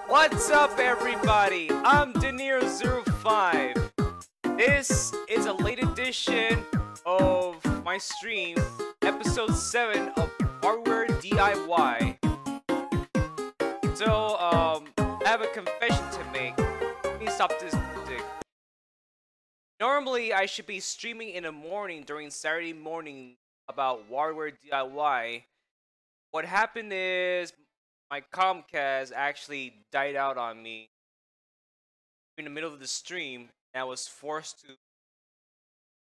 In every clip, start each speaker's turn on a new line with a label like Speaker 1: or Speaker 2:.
Speaker 1: What's up, everybody? I'm Deniro05. This is a late edition of my stream, episode 7 of Warioware DIY. So, I have a confession to make. Let me stop this music. Normally, I should be streaming in the morning during Saturday morning about Warioware DIY. What happened is my Comcast actually died out on me in the middle of the stream, and I was forced to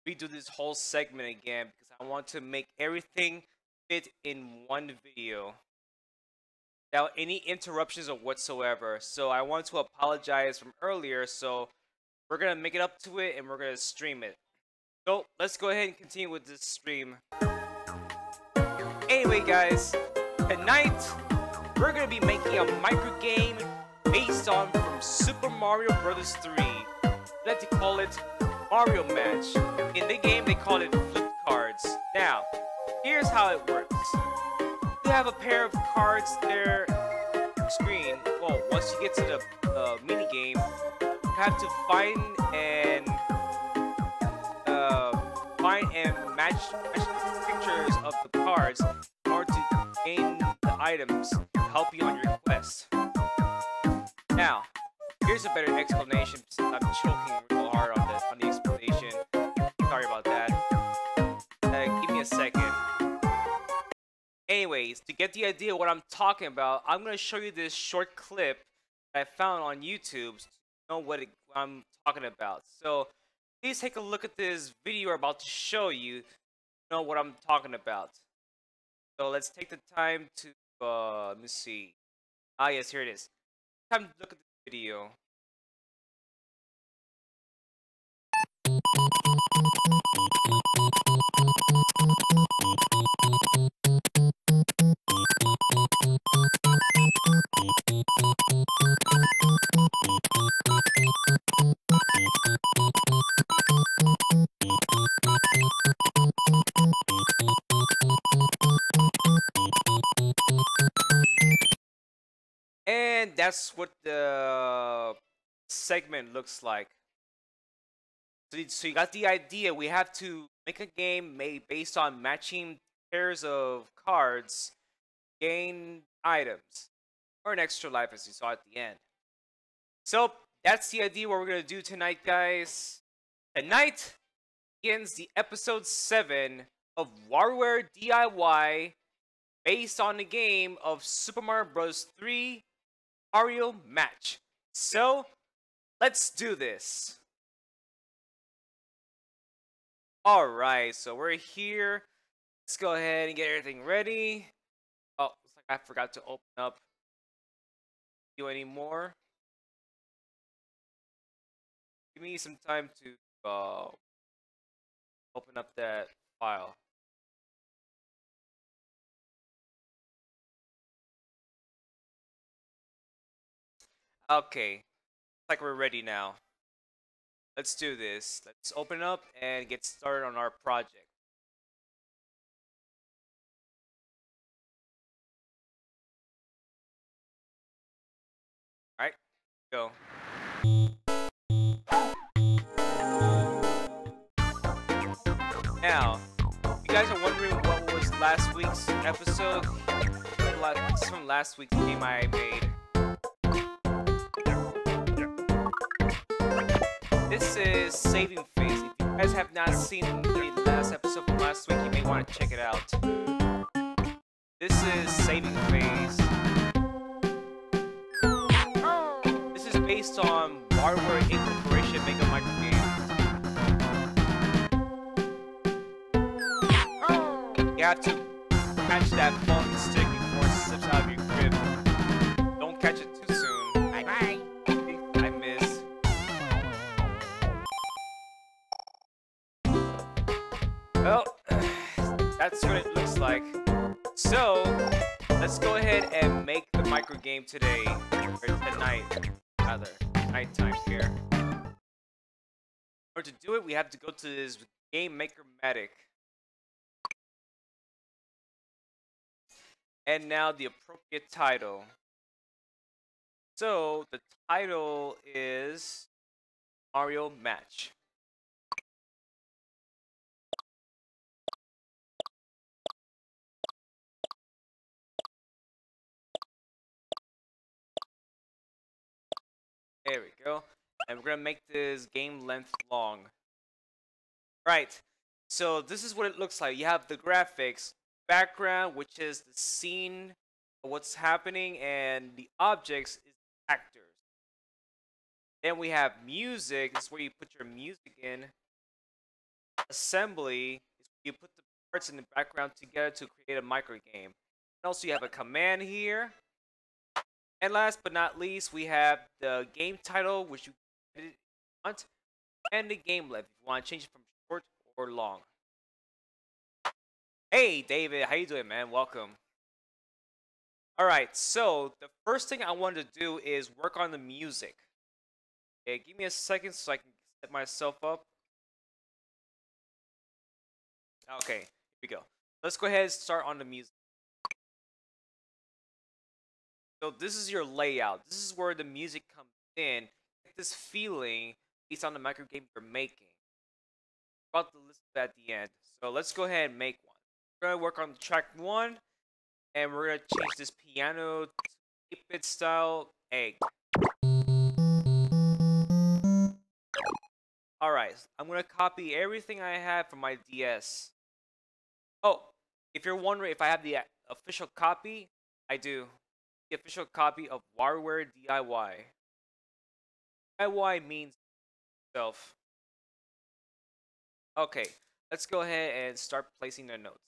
Speaker 1: redo this whole segment again because I want to make everything fit in one video without any interruptions or whatsoever. So I want to apologize from earlier, so we're gonna make it up to it and we're gonna stream it. So let's go ahead and continue with this stream. Anyway, guys, tonight we're gonna be making a microgame based on from Super Mario Bros. 3. I like to call it Mario Match. In the game, they call it flip cards. Now, here's how it works. You have a pair of cards there on the screen. Well, once you get to the mini game, you have to find and match pictures of the cards in order to gain the items to help you on your quest. Now, here's a better explanation since I'm choking real hard on the explanation. Sorry about that. Give me a second. Anyways, to get the idea of what I'm talking about, I'm going to show you this short clip that I found on YouTube to know what I'm talking about. So, please take a look at this video I'm about to show you to know what I'm talking about. So let's take the time to, let me see. Ah, yes, here it is. Time to look at the video. And that's what the segment looks like. So you got the idea. We have to make a game made based on matching pairs of cards, gain items, or an extra life as you saw at the end. So that's the idea what we're going to do tonight, guys. Tonight begins the episode 7 of Warioware DIY based on the game of Super Mario Bros. 3 Mario Match. So, let's do this. Alright, so we're here. Let's go ahead and get everything ready. Oh, looks like I forgot to open up you anymore. Give me some time to open up that file. Okay, looks like we're ready now. Let's do this. Let's open up and get started on our project. Alright, go. Now, if you guys are wondering what was last week's episode, this is from last week's game I made. This is Saving Phase. If you guys have not seen the last episode from last week, you may want to check it out. This is Saving Phase. This is based on Warioware Incorporation Mega Microgame. You have to catch that falling stick before it slips out of your grip. Don't catch it too soon. Bye-bye. I missed. Well, that's what it looks like. So, let's go ahead and make the micro game today, or tonight, rather, nighttime here. In order to do it, we have to go to this Game Maker-matic. And now the appropriate title. So the title is Mario Match. There we go. And we're gonna make this game length long. Right. So this is what it looks like. You have the graphics, background, which is the scene, of what's happening, and the objects is actors. Then we have music. This is where you put your music in. Assembly is where you put the parts in the background together to create a microgame. And also you have a command here. And last but not least, we have the game title, which you edit if you want, and the game length if you want to change it from short or long. Hey David, how you doing, man? Welcome. All right, so the first thing I wanted to do is work on the music. Okay, give me a second so I can set myself up. Okay, here we go. Let's go ahead and start on the music. So this is your layout. This is where the music comes in. Get this feeling based on the micro game you're making. About to list it at the end. So let's go ahead and make one. We're gonna work on track 1, and we're gonna change this piano to 8-bit style egg. Alright, I'm gonna copy everything I have from my DS. Oh, if you're wondering if I have the official copy, I do. The official copy of Warioware DIY. DIY means self. Okay, let's go ahead and start placing the notes.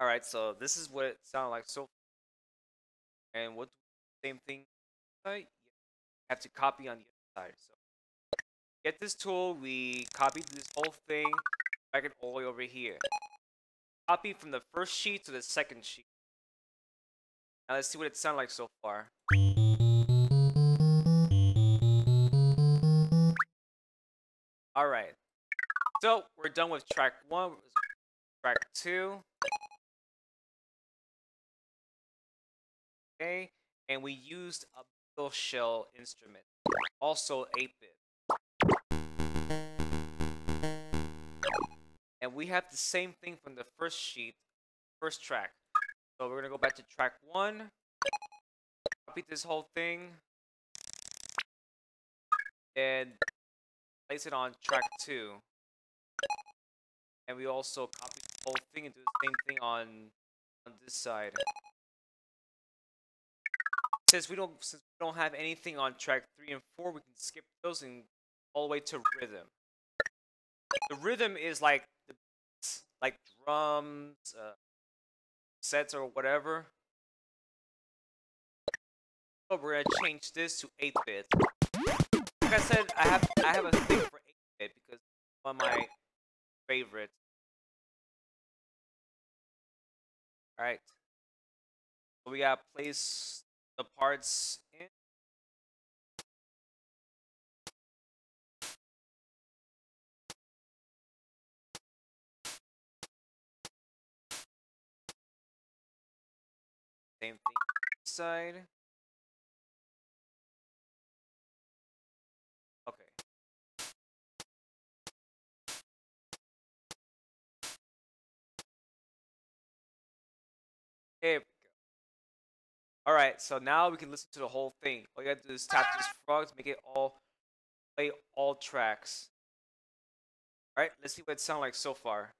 Speaker 1: Alright, so this is what it sounds like so far. And what same thing you have to copy on the other side. So get this tool, we copy this whole thing, drag it all the way over here. Copy from the first sheet to the second sheet. Now let's see what it sounds like so far. Alright. So we're done with track 1, track 2. Okay, and we used a middle shell instrument, also 8-bit. And we have the same thing from the first sheet, first track. So we're gonna go back to track 1, copy this whole thing, and place it on track 2. And we also copy the whole thing and do the same thing on this side. Since we don't have anything on track 3 and 4, we can skip those and all the way to rhythm. The rhythm is like drums, sets or whatever. So we're gonna change this to 8-bit. Like I said, I have a thing for 8-bit because it's one of my favorites. All right. So we gotta place the parts in. Same thing this side. Okay. Here we go. Alright, so now we can listen to the whole thing. All you gotta do is tap this frog to make it play all tracks. Alright, let's see what it sounds like so far.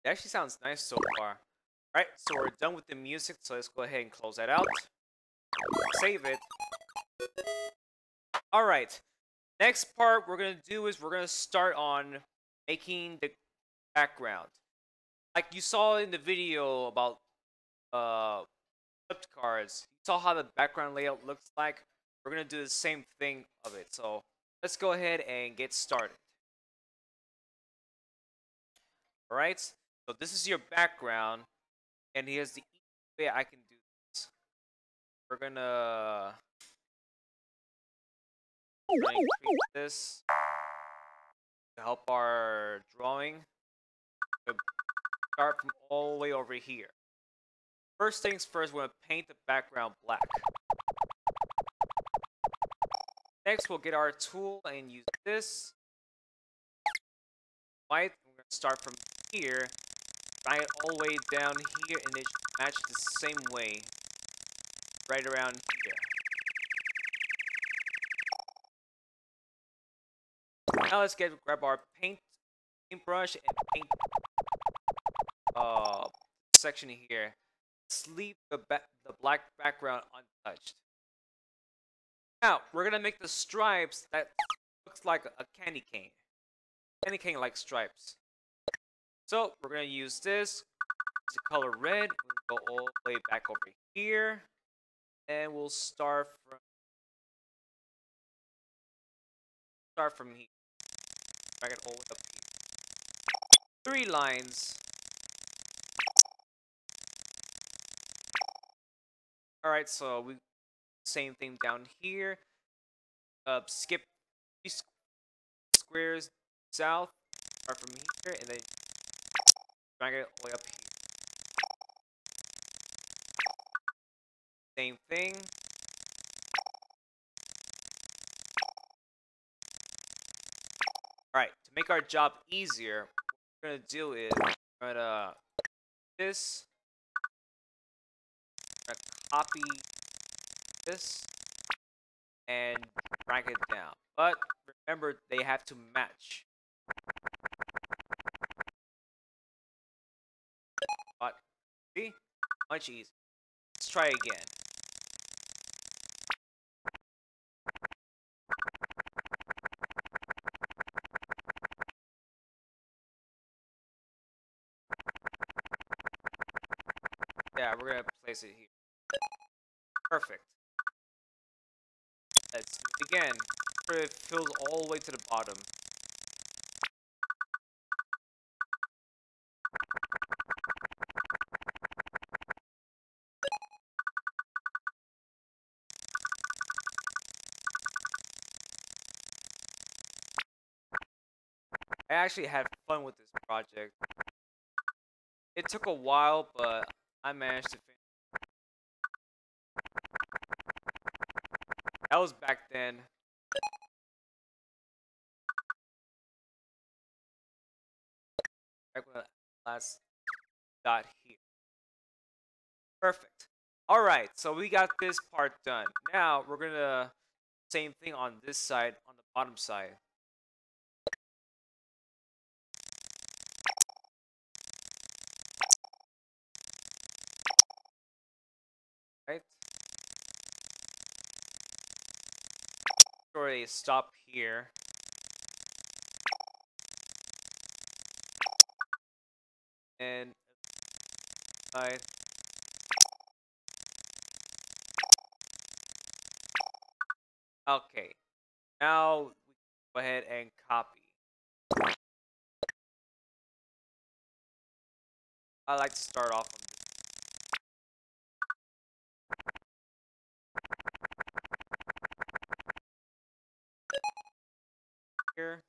Speaker 1: It actually sounds nice so far. Alright, so we're done with the music, so let's go ahead and close that out. Save it. Alright, next part we're gonna do is we're gonna start on making the background. Like you saw in the video about flipped cards, you saw how the background layout looks like. We're gonna do the same thing of it. So let's go ahead and get started. All right. So this is your background, and here's the way I can do this. We're gonna increase this to help our drawing. We'll start from all the way over here. First things first, we're gonna paint the background black. Next, we'll get our tool and use this. White, we're gonna start from here, drag it all the way down here, and it should match the same way, right around here. Now let's grab our paintbrush and paint section here. Let's leave the black background untouched. Now we're gonna make the stripes that looks like a candy cane. Candy cane like stripes. So we're gonna use this to color red. We'll go all the way back over here, and we'll start from here. Drag it all the way up here. 3 lines. Alright, so we same thing down here. Skip 3 squares south. Start from here, and then drag it all the way up here. Same thing. Alright, to make our job easier, what we're gonna do is we're gonna this. We're gonna copy this and drag it down. But remember, they have to match. But see? Much easier. Let's try again. Yeah, we're gonna place it here. Perfect. Let's do it again. So it fills all the way to the bottom. I actually had fun with this project. It took a while, but I managed to finish. That was back then. Back when I last got here. Perfect. Alright, so we got this part done. Now we're gonna same thing on this side, on the bottom side. Right? Sure, they stop here. And side. Okay. Now we go ahead and copy. I like to start off on this. Here.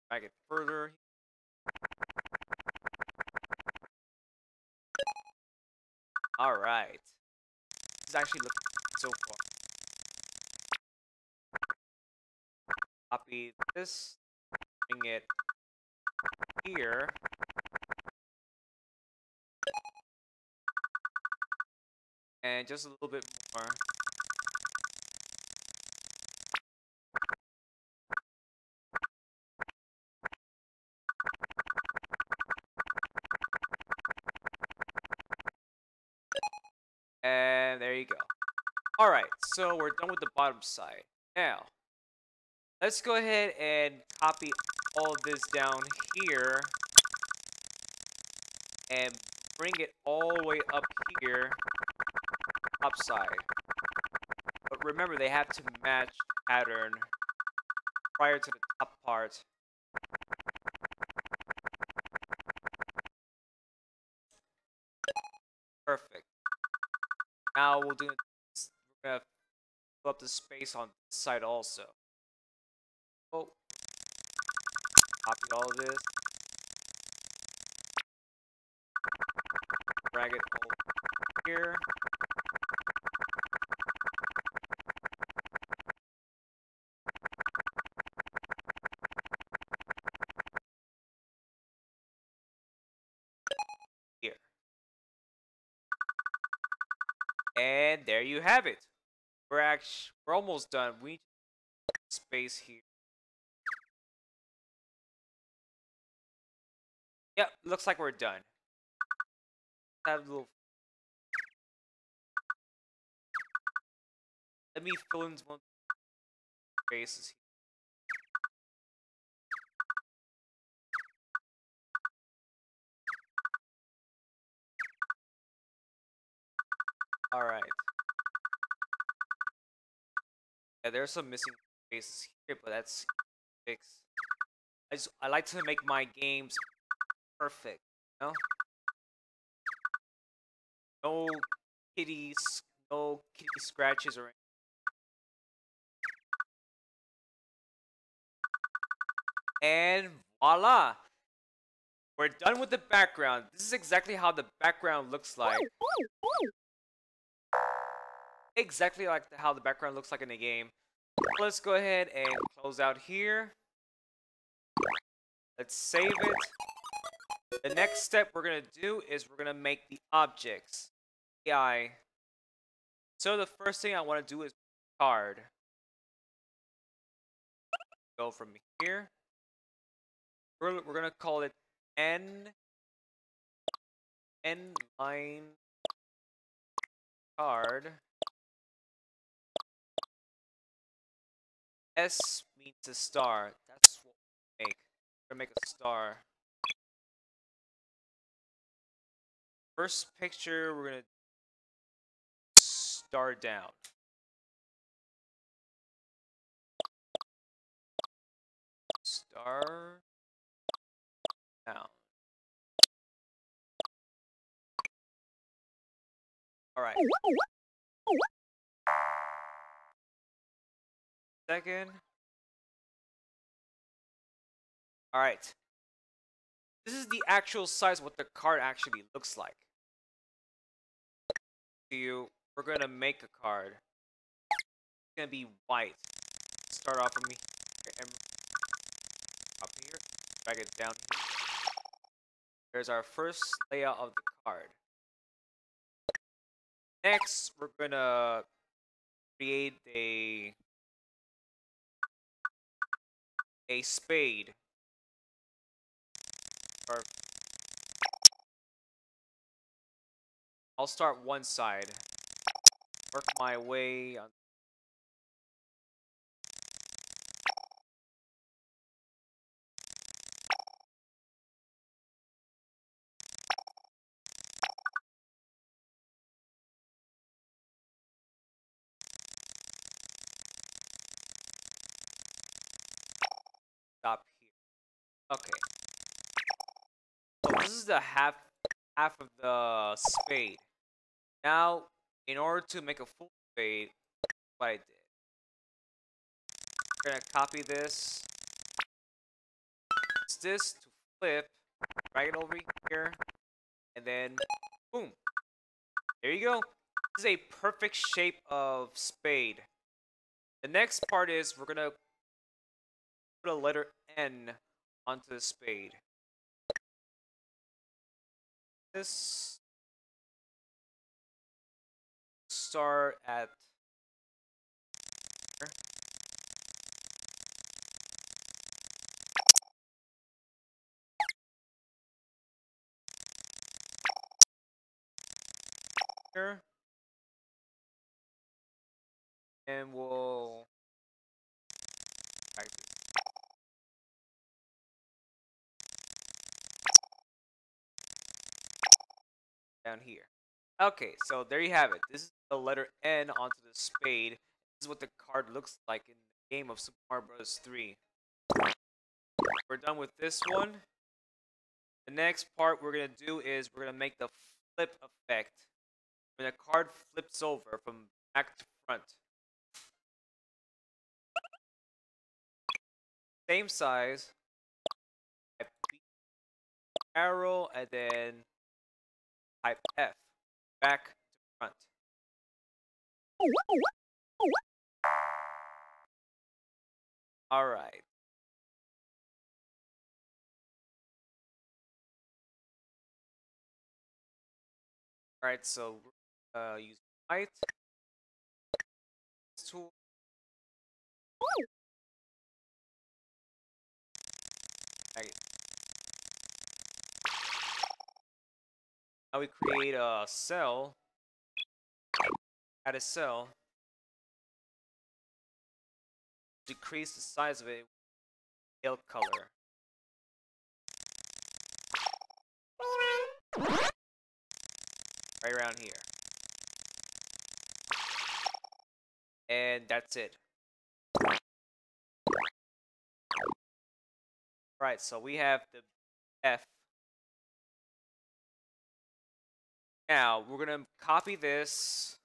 Speaker 1: Drag it further. Alright. This is actually looking so far. Copy this. Bring it here. And just a little bit more. And there you go. Alright, so we're done with the bottom side. Now, let's go ahead and copy all of this down here and bring it all the way up here, upside. But remember, they have to match pattern prior to the top part. Perfect. Now we're gonna fill up the space on this side also. Oh, copy all of this. Drag it over here. Here. And there you have it. We're almost done. We need space here. Yep, looks like we're done. Have a little. Let me fill in one spaces here. All right. Yeah, there's some missing spaces here, but that's fixed. I like to make my games perfect, you know? No kitties, no kitty scratches or anything. And voila! We're done with the background. This is exactly how the background looks like. Exactly like how the background looks like in the game. Let's go ahead and close out here. Let's save it. The next step we're going to do is we're going to make the objects. AI. So the first thing I want to do is card. Go from here. We're going to call it N line card. S means a star. That's what we make. We're going to make a star. First picture, we're going to star down. Star down. Alright. Second. Alright. This is the actual size what the card actually looks like. We're gonna make a card. It's gonna be white. Start off from here and up here. Drag it down here. There's our first layout of the card. Next, we're gonna create a spade. Or I'll start one side. Work my way on. Stop here. Okay. So this is the half of the spade. Now, in order to make a full spade, what I did. We're gonna copy this. Use this to flip, drag it over here, and then boom. There you go. This is a perfect shape of spade. The next part is we're gonna put a letter N onto the spade. This start at here, and we'll drag this. down here. Okay, so there you have it. This is the letter N onto the spade. This is what the card looks like in the game of Super Mario Bros. 3. We're done with this one. The next part we're going to do is we're going to make the flip effect. When the card flips over from back to front. Same size. Type B, arrow, and then type F. Back to front. Alright. Alright, so use white. Tool. Right. Now we create a cell. Add a cell. Decrease the size of it. Pale color. Right around here. And that's it. Right, so we have the F. Now, we're going to copy this.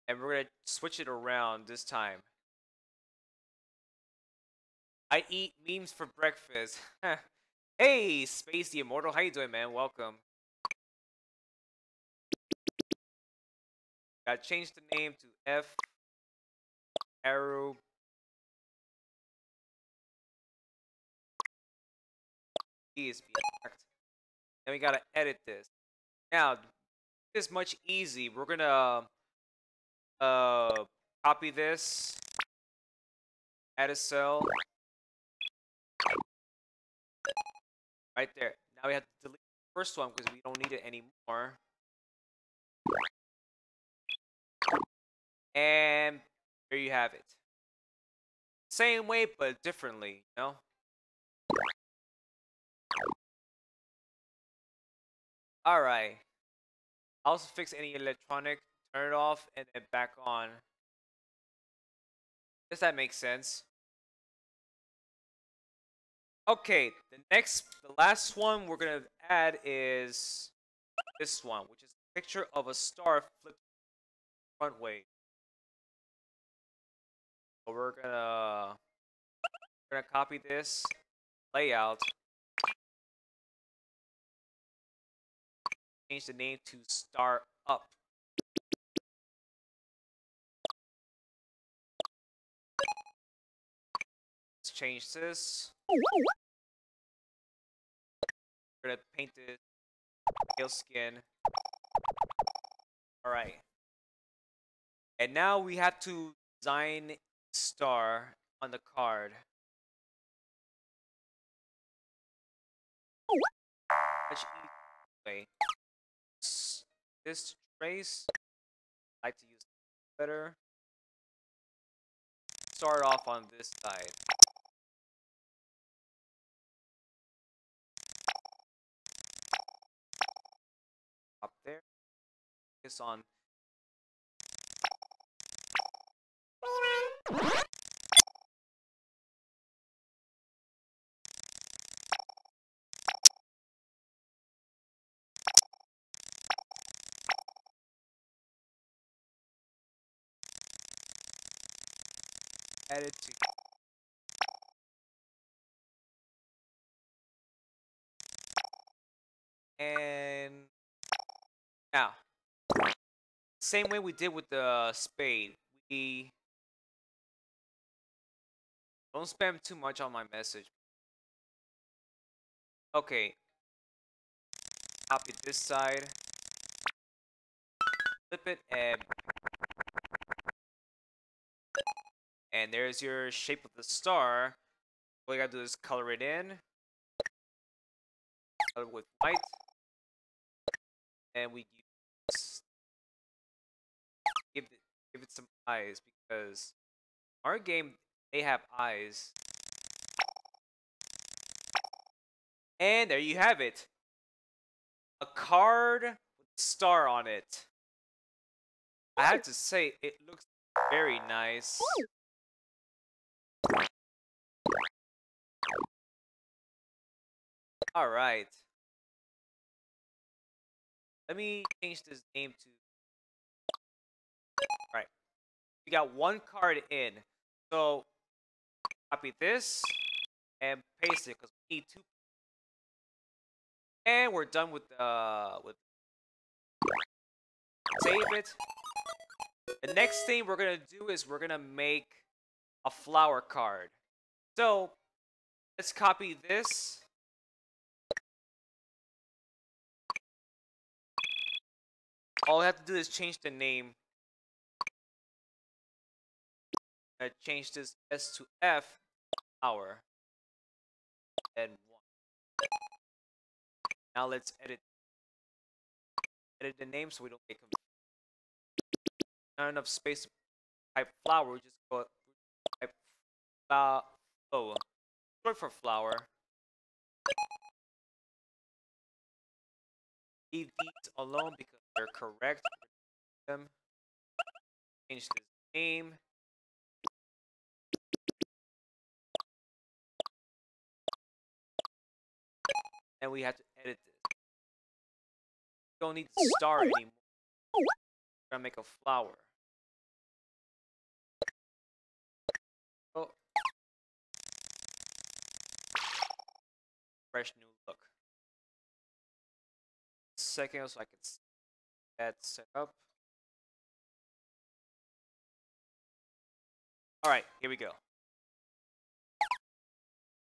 Speaker 1: And we're going to switch it around this time. I eat memes for breakfast. Hey, Space the Immortal. How you doing, man? Welcome. Gotta change the name to F. Arrow. Is being hacked. Then we gotta edit this. Now, this is much easy. We're gonna copy this, add a cell, right there. Now we have to delete the first one because we don't need it anymore. And there you have it. Same way, but differently, you know? Alright. Also fix any electronic, turn it off, and then back on. Does that make sense? Okay, the last one we're gonna add is this one, which is a picture of a star flipped front way. So we're gonna copy this layout, change the name to Star Up. Let's change this. We're gonna paint this pale skin. Alright. And now we have to design star on the card. Much way. This trace, I like to use better. Start off on this side. Up there. Focus on. Add it to. And now, same way we did with the spade. We don't spam too much on my message. Okay. Copy this side. Flip it and there's your shape of the star. All you gotta do is color it in. Color with white. And we give it some eyes because our game, they have eyes. And there you have it. a card with a star on it. I have to say, it looks very nice. All right. Let me change this name to. All right. We got one card in. So copy this and paste it because we need two. And we're done with save it. The next thing we're gonna do is we're gonna make a flower card. So let's copy this. All I have to do is change the name. Change this S to F flower and 1. Now let's edit the name so we don't get confused. Not enough space to type flower. We just go type oh, short for flower. Leave these alone because they're correct. Them. Change this name. And we have to edit this. We don't need the star anymore. We're gonna make a flower. Oh. Fresh new look. Second, so I can see that set up. All right, here we go.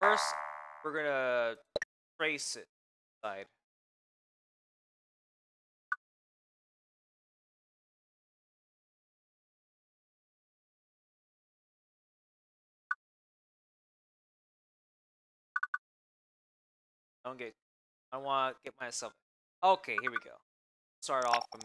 Speaker 1: First, we're gonna trace it side. I want to get myself. Okay, here we go. Start off from.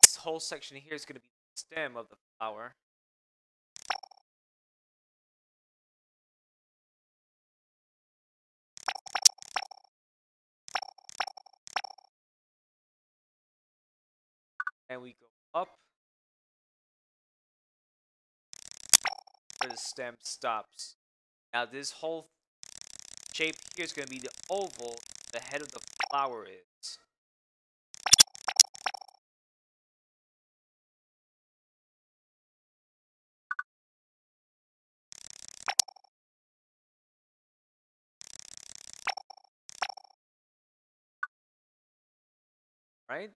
Speaker 1: This whole section here is going to be the stem of the flower. And we go up where the stem stops. Now this whole shape here is going to be the oval the head of the flower is. Right?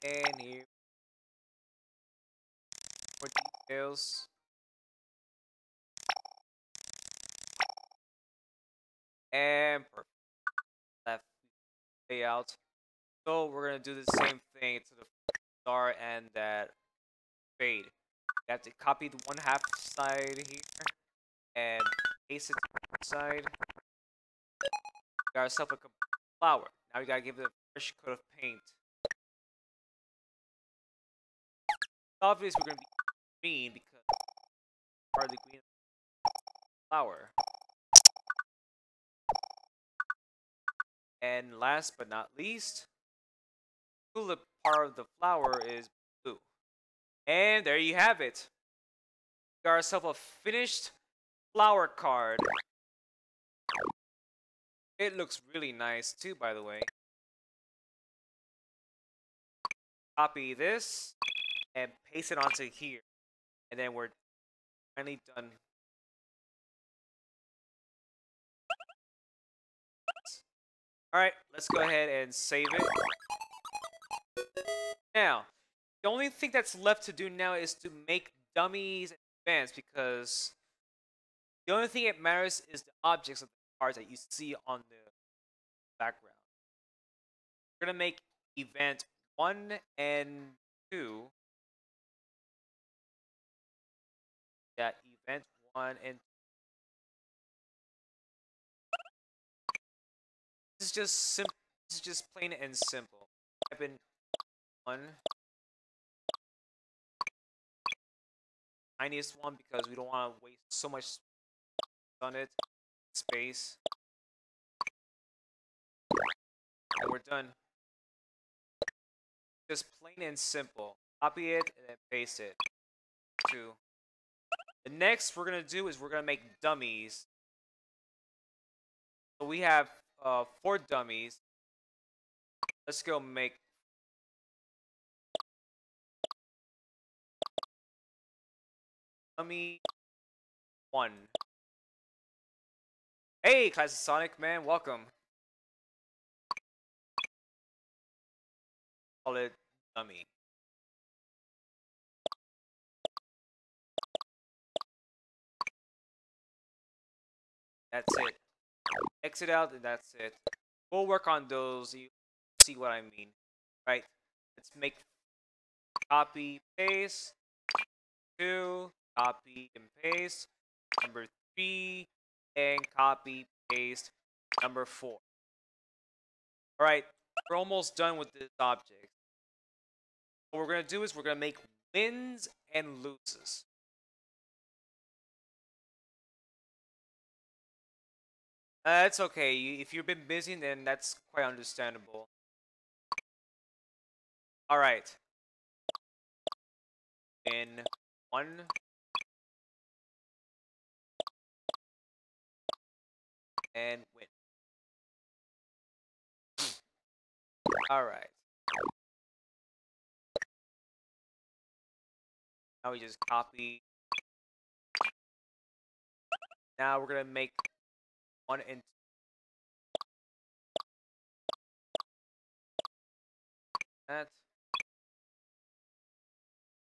Speaker 1: And here, more details. And perfect. Left layout. So we're gonna do the same thing to the star and that fade. You have to copy the one half side here and paste it to the side. Got ourselves a flower. Now we gotta give it a fresh coat of paint. Obviously, we're gonna be green because part of the green flower. And last but not least, tulip part of the flower is blue. And there you have it. We got ourselves a finished flower card. It looks really nice too, by the way. Copy this and paste it onto here. And then we're finally done. Alright, let's go ahead and save it. Now, the only thing that's left to do now is to make dummies and events because the only thing that matters is the objects of the cards that you see on the background. We're gonna make event 1 and 2. Yeah, event 1 and is just simple. This is just plain and simple. Type in 1, tiniest one because we don't want to waste so much on it. Space. And we're done. Just plain and simple. Copy it and then paste it. 2. The next we're gonna do is we're gonna make dummies. So we have 4 dummies. Let's go make dummy 1. Hey, Classic Sonic man, welcome. Call it dummy. That's it. Exit out and that's it. We'll work on those. You see what I mean, right? Let's make copy paste 2, copy and paste number 3, and copy paste number 4. All right, we're almost done with this object. What we're gonna do is we're gonna make wins and loses. It's okay. If you've been busy, then that's quite understandable. All right. In 1. And win. All right. Now we just copy. Now we're gonna make 1 and 2. That.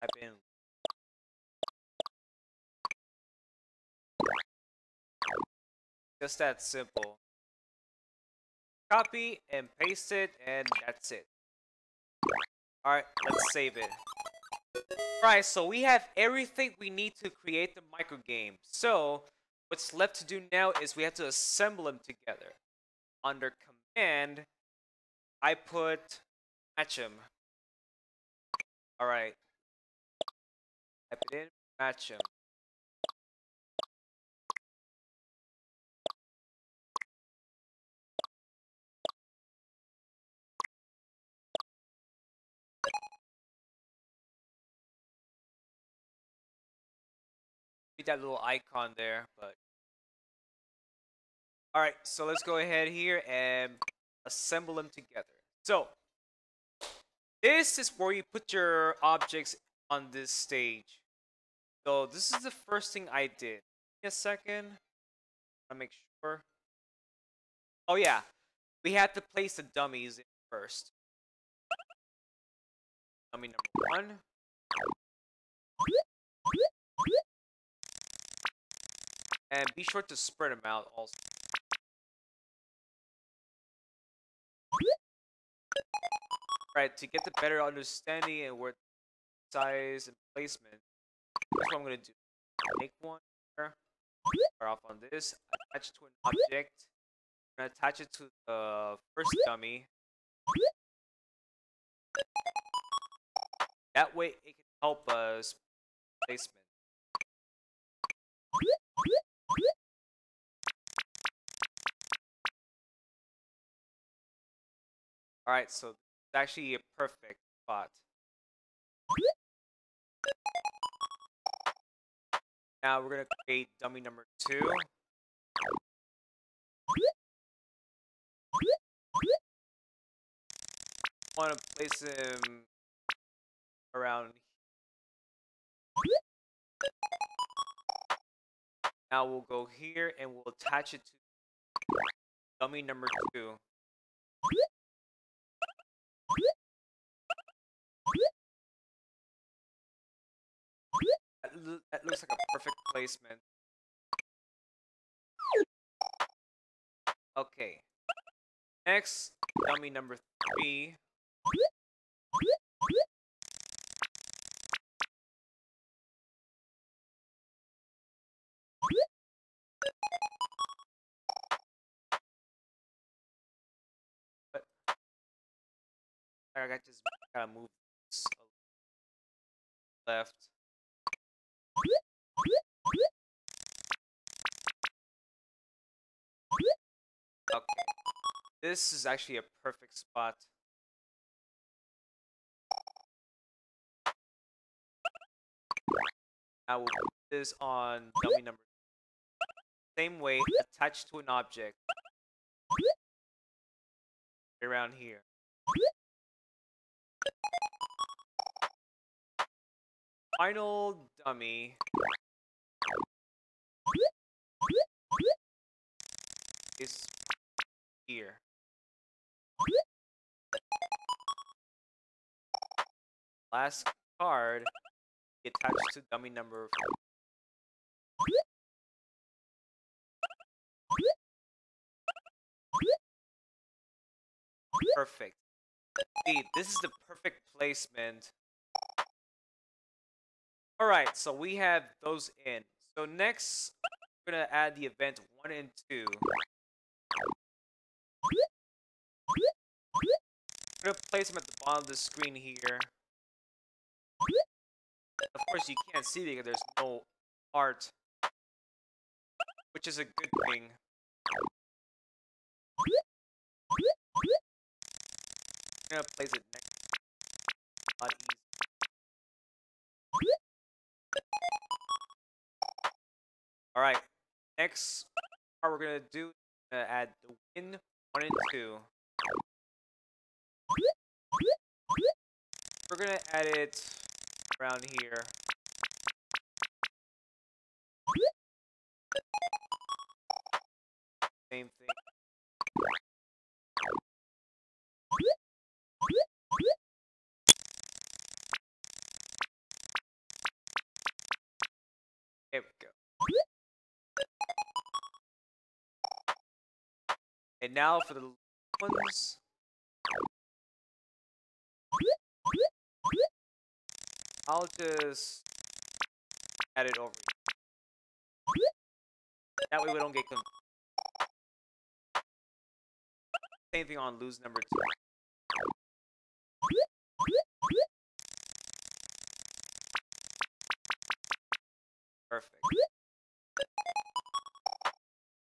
Speaker 1: Type in. Just that simple. Copy and paste it, and that's it. Alright, let's save it. Alright, so we have everything we need to create the microgame. So, what's left to do now is we have to assemble them together. Under command, I put match them. Alright. Type it in, match them. That little icon there, but all right, so let's go ahead here and assemble them together. So this is where you put your objects on this stage. So this is the first thing I did. Give me a second. I'll make sure. Oh yeah, we had to place the dummies in first. Dummy number 1. And be sure to spread them out also. Right, to get the better understanding and where size and placement, here's what I'm gonna do. Make one here, start off on this, attach it to an object. I'm gonna attach it to the first dummy. That way it can help us placement. Alright, so it's actually a perfect spot. Now we're gonna create dummy number 2. Want to place him around. Now we'll go here and we'll attach it to dummy number 2. That looks like a perfect placement. Okay. Next, dummy number 3. I just gotta move this left. Okay. This is actually a perfect spot. Now we'll put this on dummy number. Same way, attached to an object. Around here. Final dummy is here. Last card attached to dummy number. Perfect. See, this is the perfect placement. Alright, so we have those in. So next, we're gonna add the event 1 and 2. I'm gonna place them at the bottom of the screen here. Of course, you can't see it because there's no art, which is a good thing. I'm gonna place it next. Not easy. All right. Next part we're gonna do is add the win 1 and 2. We're gonna add it around here. Same thing. There we go. And now for the ones. I'll just add it over here. That way we don't get confused. Same thing on lose number 2. Perfect.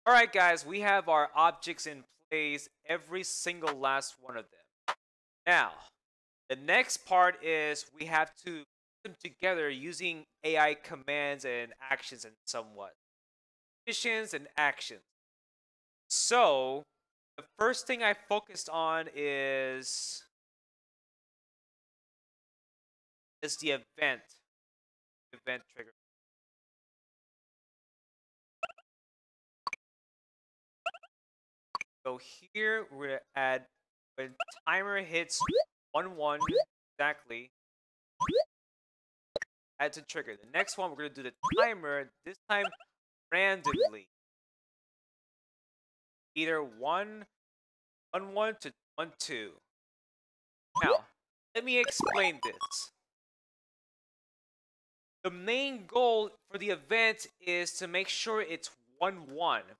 Speaker 1: Alright guys, we have our objects in place, every single last one of them. Now, the next part is we have to put them together using AI commands and actions and somewhat. Missions and actions. So, the first thing I focused on is the event trigger. So here we're gonna add when timer hits 1-1 exactly. Add to trigger. The next one we're gonna do the timer this time randomly. Either 1-1 to 1-2. Now, let me explain this. The main goal for the event is to make sure it's 1-1.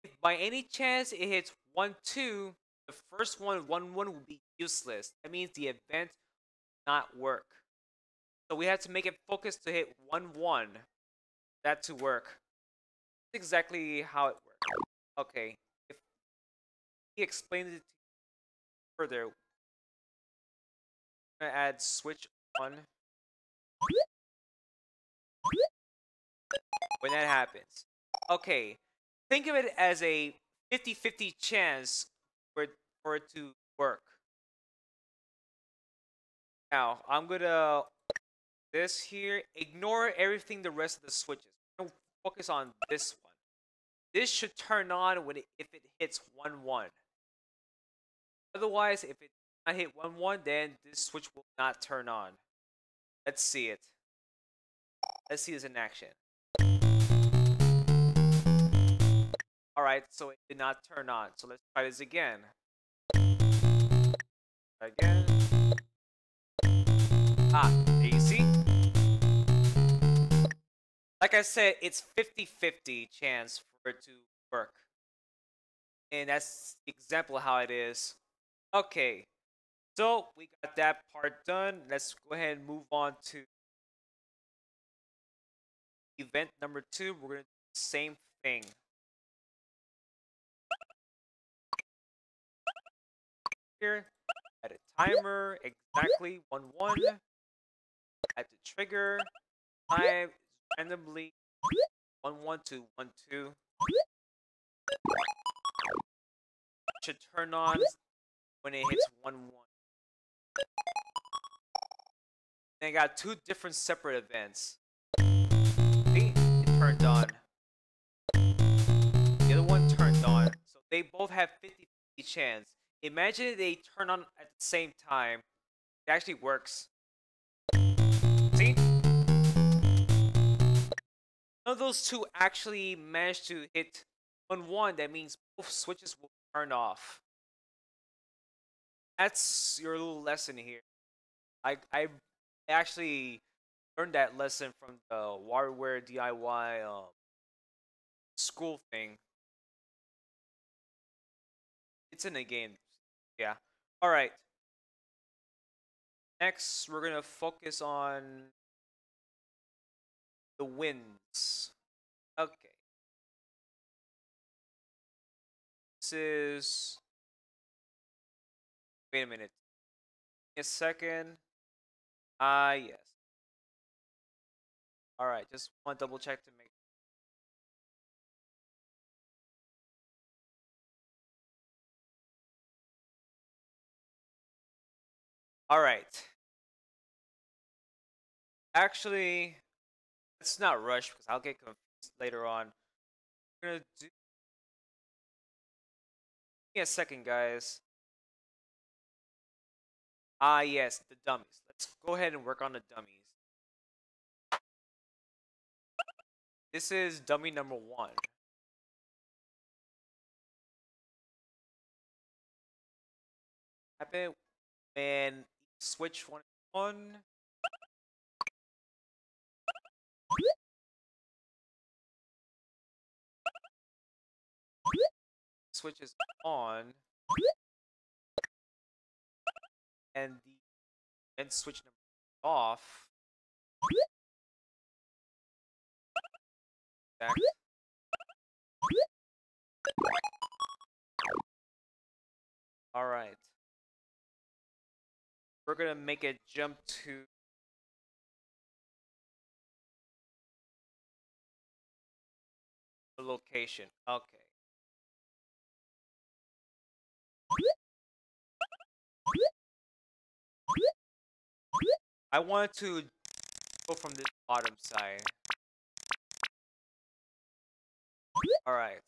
Speaker 1: If by any chance it hits 1-2, the first one, 1-1, will be useless. That means the event will not work. So we have to make it focus to hit 1-1. That to work. That's exactly how it works. Okay. If he explained it further, I'm gonna add switch 1. When that happens. Okay. Think of it as a 50-50 chance for it to work. Now, I'm gonna this here. Ignore everything the rest of the switches. Don't focus on this one. This should turn on if it hits 1-1. Otherwise, if it not hit 1-1, then this switch will not turn on. Let's see it. Let's see this in action. Alright, so it did not turn on. So let's try this again. Again. There you see? Like I said, it's 50-50 chance for it to work. And that's the example of how it is. Okay. So we got that part done. Let's go ahead and move on to event number 2. We're gonna do the same thing. Here, at a timer, exactly 1-1. At the trigger, time is randomly 1-1 to 1-2. Should turn on when it hits 1-1. And I got 2 different separate events. See, it turned on. The other one turned on. So they both have 50-50 chance. Imagine they turn on at the same time. It actually works. See? None of those 2 actually managed to hit 1-1. That means both switches will turn off. That's your little lesson here. I actually learned that lesson from the Warioware DIY school thing. It's in the game. Yeah. All right. Next, we're gonna focus on the wins. Okay. This is. Wait a minute. Give me a second. Yes. All right. Just want to double check to make. All right. Actually, let's not rush because I'll get confused later on. We're gonna do. Give me a second, guys. Yes, the dummies. Let's go ahead and work on the dummies. This is dummy number 1. Happen when switch 1 switch is on and the end switch number off. Exact. All right. We're gonna make a jump to the location. Okay. I wanted to go from this bottom side. All right.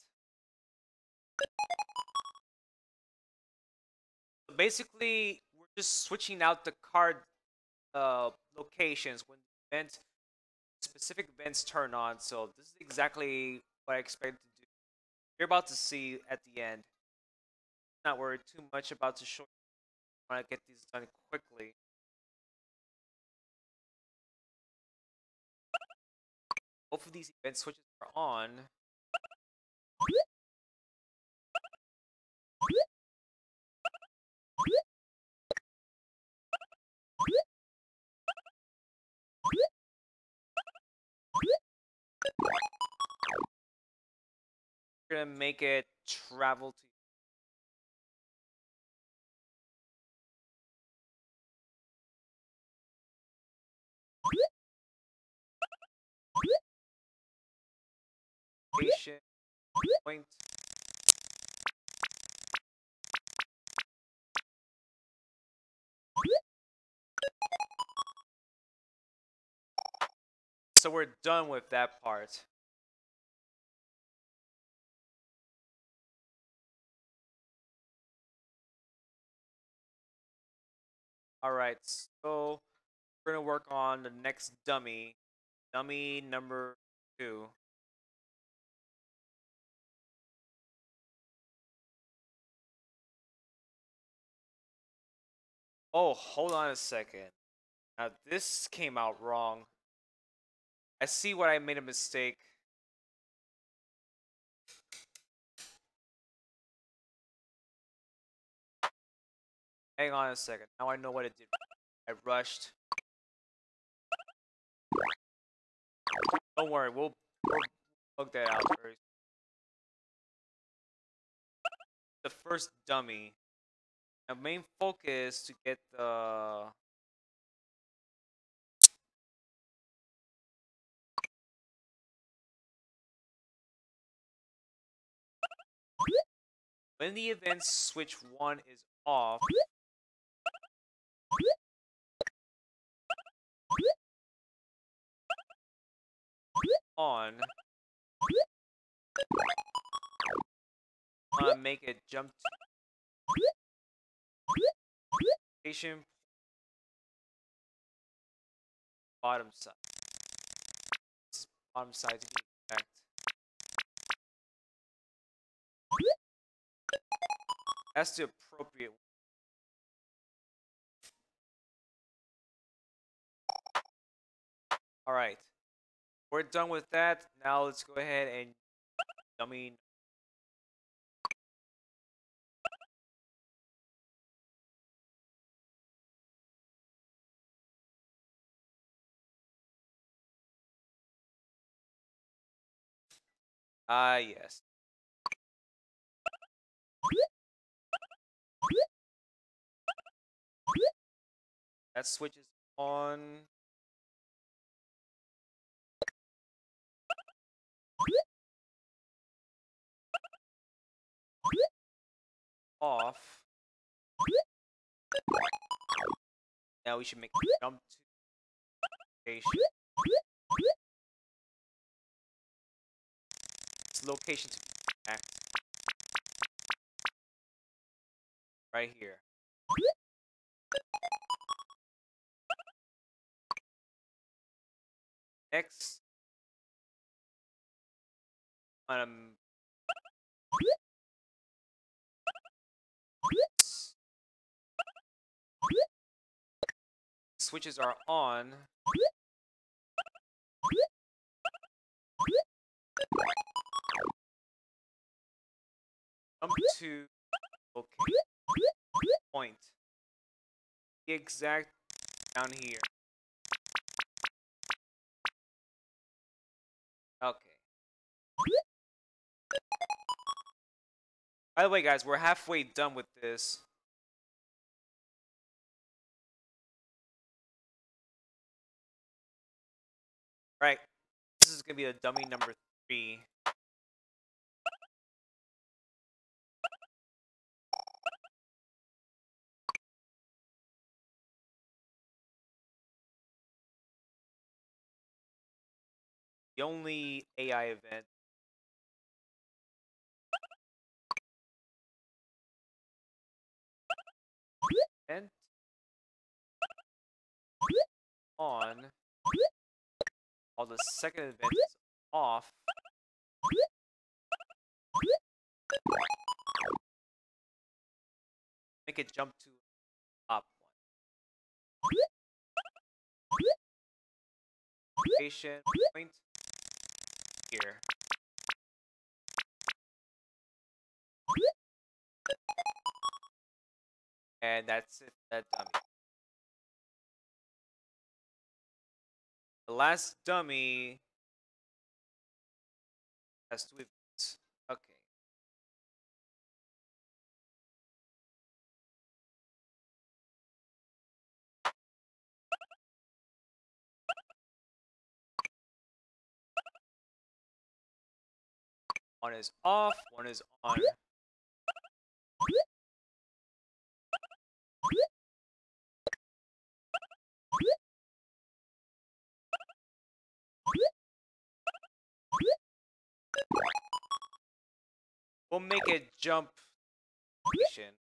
Speaker 1: So basically, we're just switching out the card locations when the specific events turn on. So this is exactly what I expected to do. You're about to see at the end. Not worried too much about to show you. I want to get these done quickly. Both of these event switches are on. We're gonna make it travel to station point. So we're done with that part. Alright, so we're gonna work on the next dummy. Dummy number 2. Oh, hold on a second. Now this came out wrong. I see what I made a mistake. Hang on a second. Now I know what it did. I rushed. Don't worry, we'll bug that out very soon. The first dummy. The main focus to get the when the event switch 1 is off, on, make it jump to location bottom side. Bottom side to be exact. That's the appropriate one. Alright. We're done with that. Now let's go ahead and dummy. Yes. That switches on. Off. Now we should make a jump to location. This location to be exact. Right here. Next, switches are on. Jump to location point. The exact down here. Okay. By the way, guys, we're halfway done with this. Right. This is gonna be the dummy number 3. The only AI event. Event on. While the second event is off. Make it jump to top one. Location point here. And that's it. That dummy. The last dummy has 2 events. Okay. One is off, one is on. We'll make it jump location.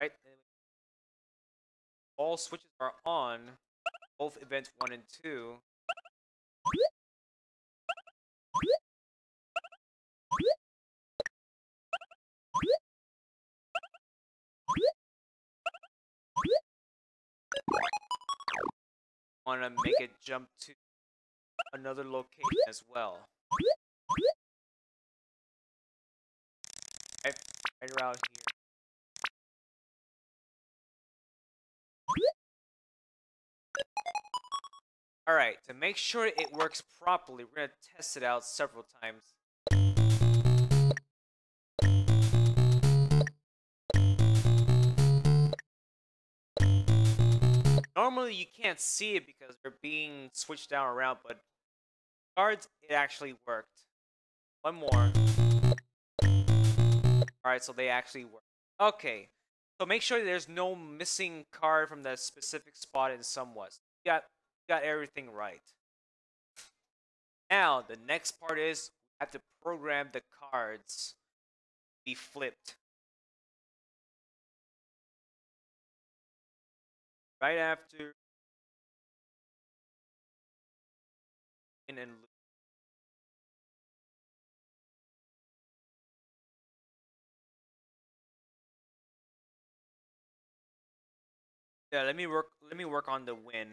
Speaker 1: Right? All switches are on. Both events 1 and 2. want to make it jump to another location as well. Right around here. Alright, to make sure it works properly, we're going to test it out several times. Normally you can't see it because they're being switched down around, but cards, it actually worked. One more. Alright, so they actually work. Okay, so make sure there's no missing card from that specific spot in somewhat. You got everything right. Now, the next part is we have to program the cards to be flipped. Right after in and loop. Yeah, let me work on the win.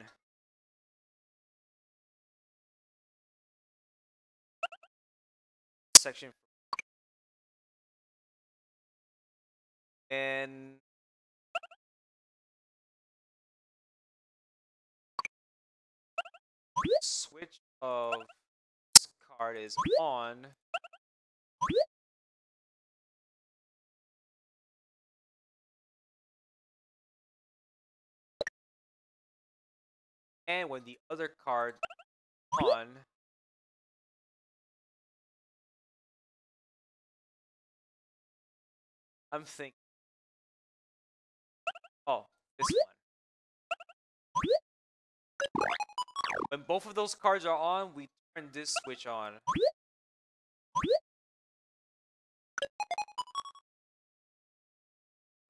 Speaker 1: Section and switch of this card is on. And when the other card on, I'm thinking, oh, this one. When both of those cards are on, we turn this switch on.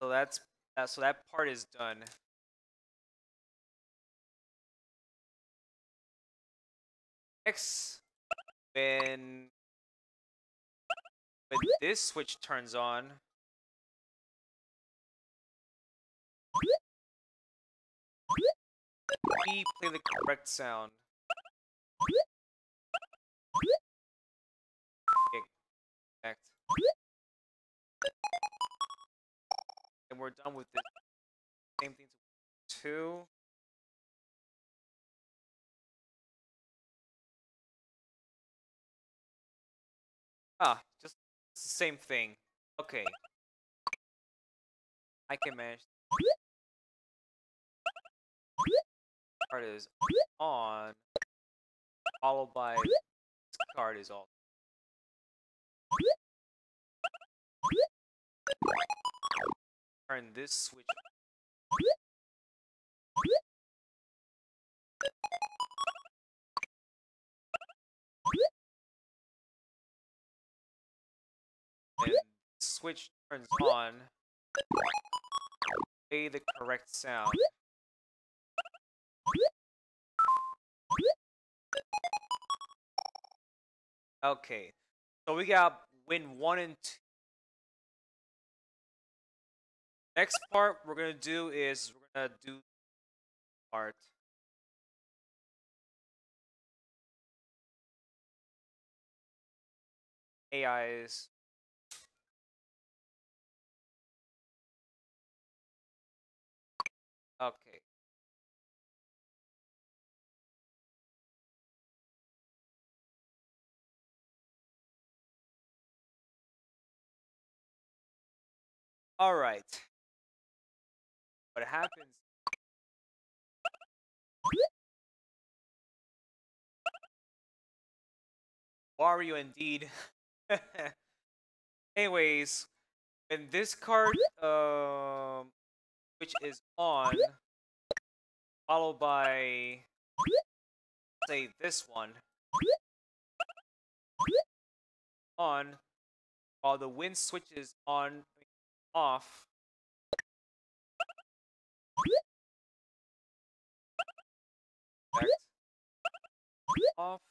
Speaker 1: So that part is done. Next, when this switch turns on, we play the correct sound. Correct. And we're done with this. Same thing to 2. Ah, just it's the same thing. Okay. I can manage. Card is on, followed by this card is off. Turn this switch. And switch turns on. Play the correct sound. Okay, so we got win 1 and 2. Next part we're gonna do is we're gonna do art. AIs. Okay. All right. What happens? Wario indeed. Anyways, when this card which is on, followed by say this one on, while the wind switch is on off. Correct. Off.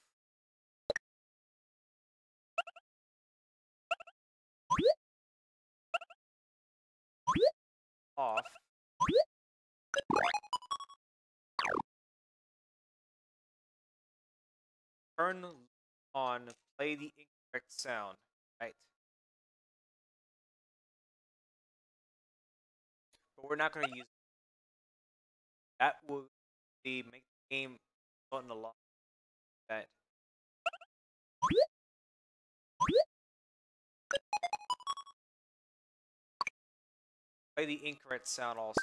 Speaker 1: Off. turn on play the incorrect sound, right? But we're not going to use that. Will be make the game fun a lot. That play the incorrect sound also.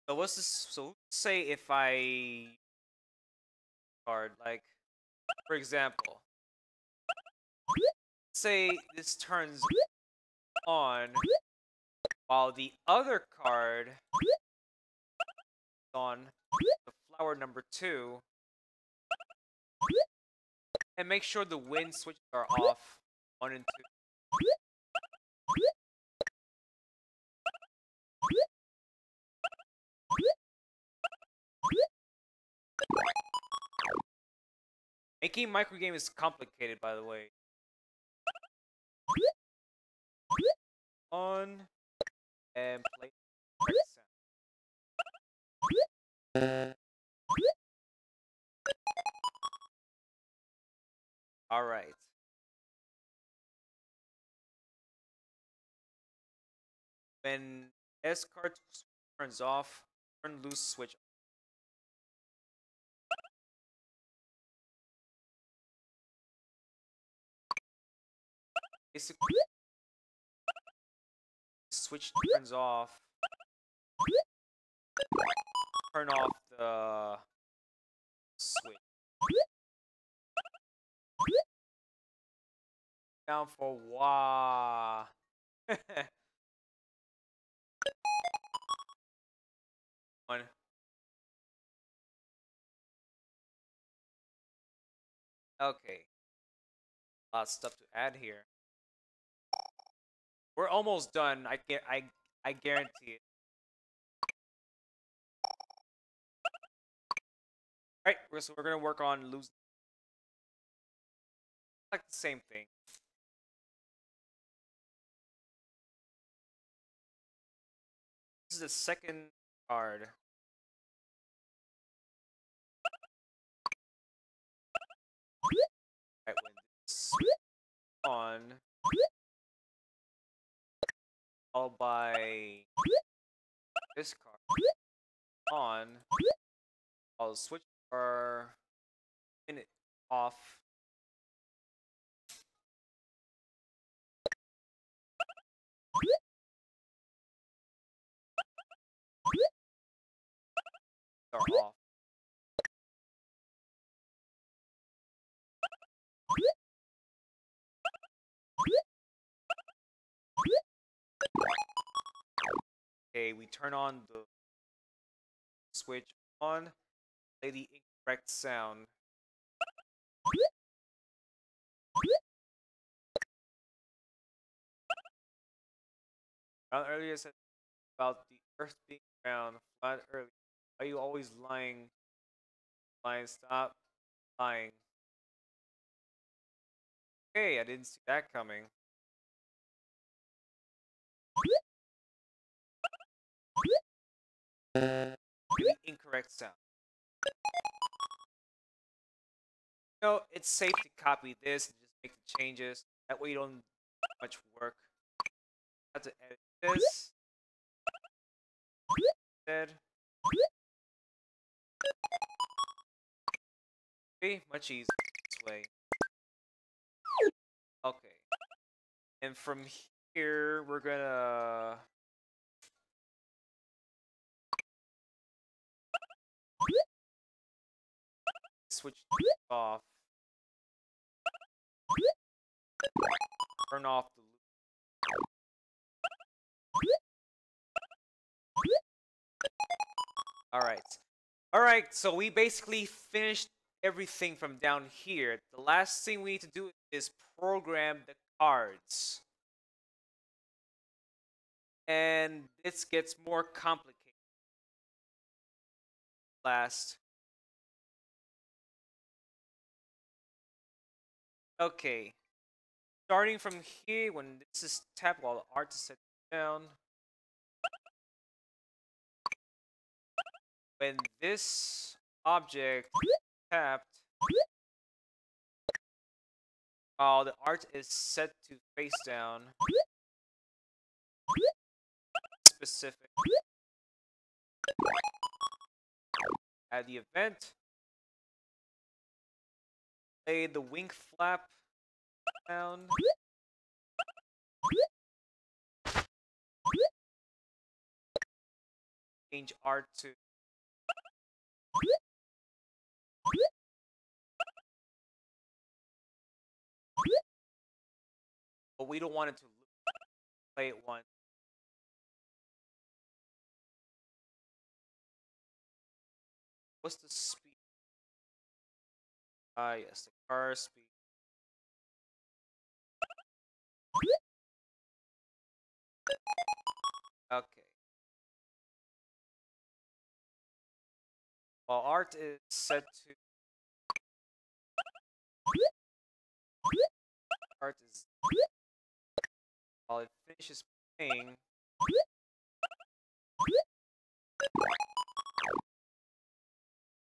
Speaker 1: So what's this? So say if I card like, for example, say this turns on while the other card is on the flower number 2, and make sure the wind switches are off 1 and 2. Making microgame is complicated, by the way. On and play correct sound. All right. When S card turns off, turn loose switch. Basically, switch turns off. Turn off the switch. Down for wah. One. Okay. A lot of stuff to add here. We're almost done. I guarantee it. All right, so we're gonna work on losing. Like the same thing. This is the second card. Right, when this on, followed by this card on, I'll switch our in it off. Are off. Okay, we turn on the switch on, play the incorrect sound. Earlier I said about the earth being round, flat earlier. Why are you always lying? Lying, stop lying. Okay, I didn't see that coming. The incorrect sound. No, it's safe to copy this and just make the changes. That way you don't do much work. Have to edit this. Instead. Okay, much easier this way. Okay. And from here, we're gonna switch off. Turn off the loop. Alright. Alright, so we basically finished everything from down here. The last thing we need to do is program the cards. And this gets more complicated. Last. Okay. Starting from here, when this is tapped while the art is set down. When this object is tapped, while the art is set to face down, specific. At the event, lay the wing flap down. Change art to but we don't want it to play it once. What's the speed? Yes, the car speed. Okay. While art is set to art is while it finishes playing,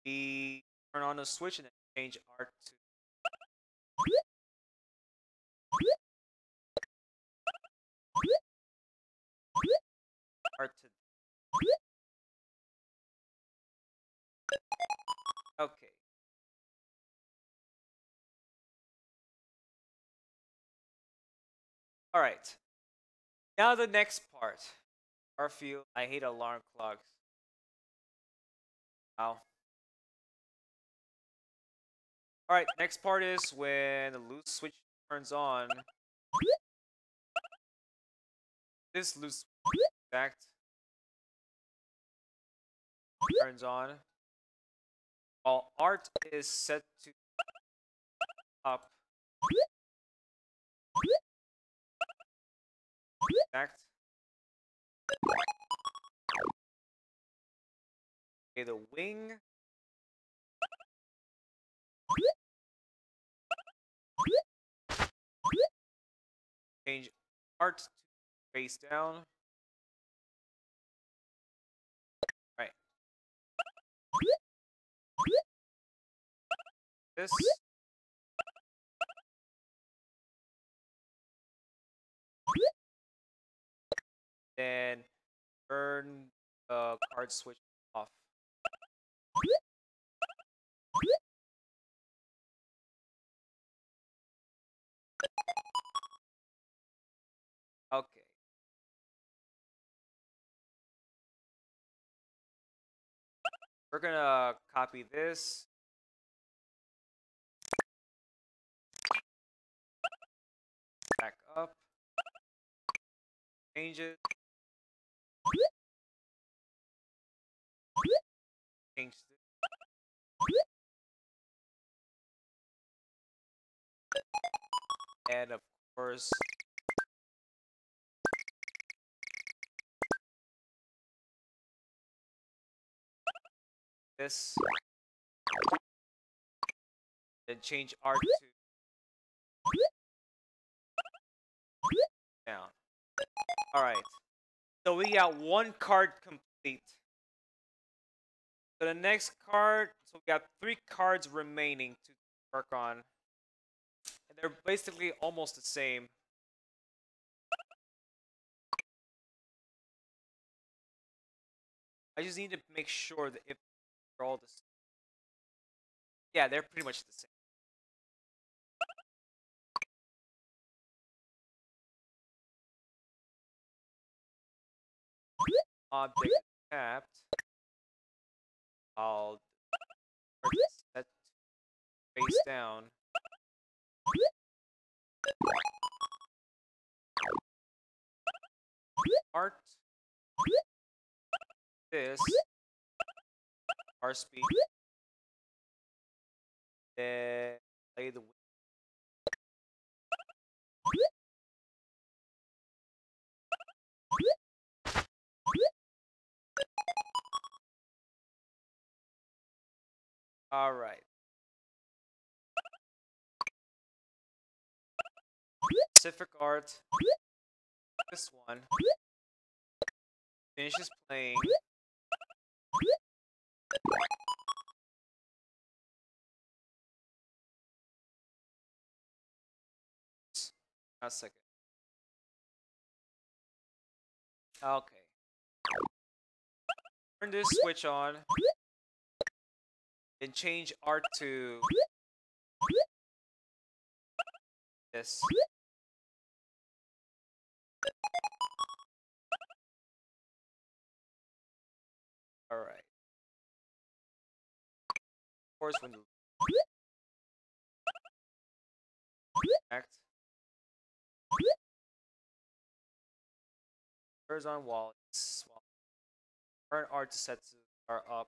Speaker 1: we turn on the switch and then change art to art to. Okay. All right. Now the next part. Garfield, I hate alarm clocks. Wow. All right. Next part is when the loose switch turns on. This loose exact turns on. While art is set to up. Exact. Okay, the wing. Change art to face down. Right. This. Then turn the card switch off. Okay. We're gonna copy this. Back up. Change it. Change this. And of course, this. Then change art to down. Alright. So we got one card complete. So the next card, so we got 3 cards remaining to work on. And they're basically almost the same. I just need to make sure that if they're all the same. Yeah, they're pretty much the same. Object tapped. I'll set face down. Art. This. R speed. Then play the. All right. specific art. This one finishes playing. A second. Okay. Turn this switch on. Then change art to this. Alright. Of course, when you act, turns on wall. Turn art to set to are up.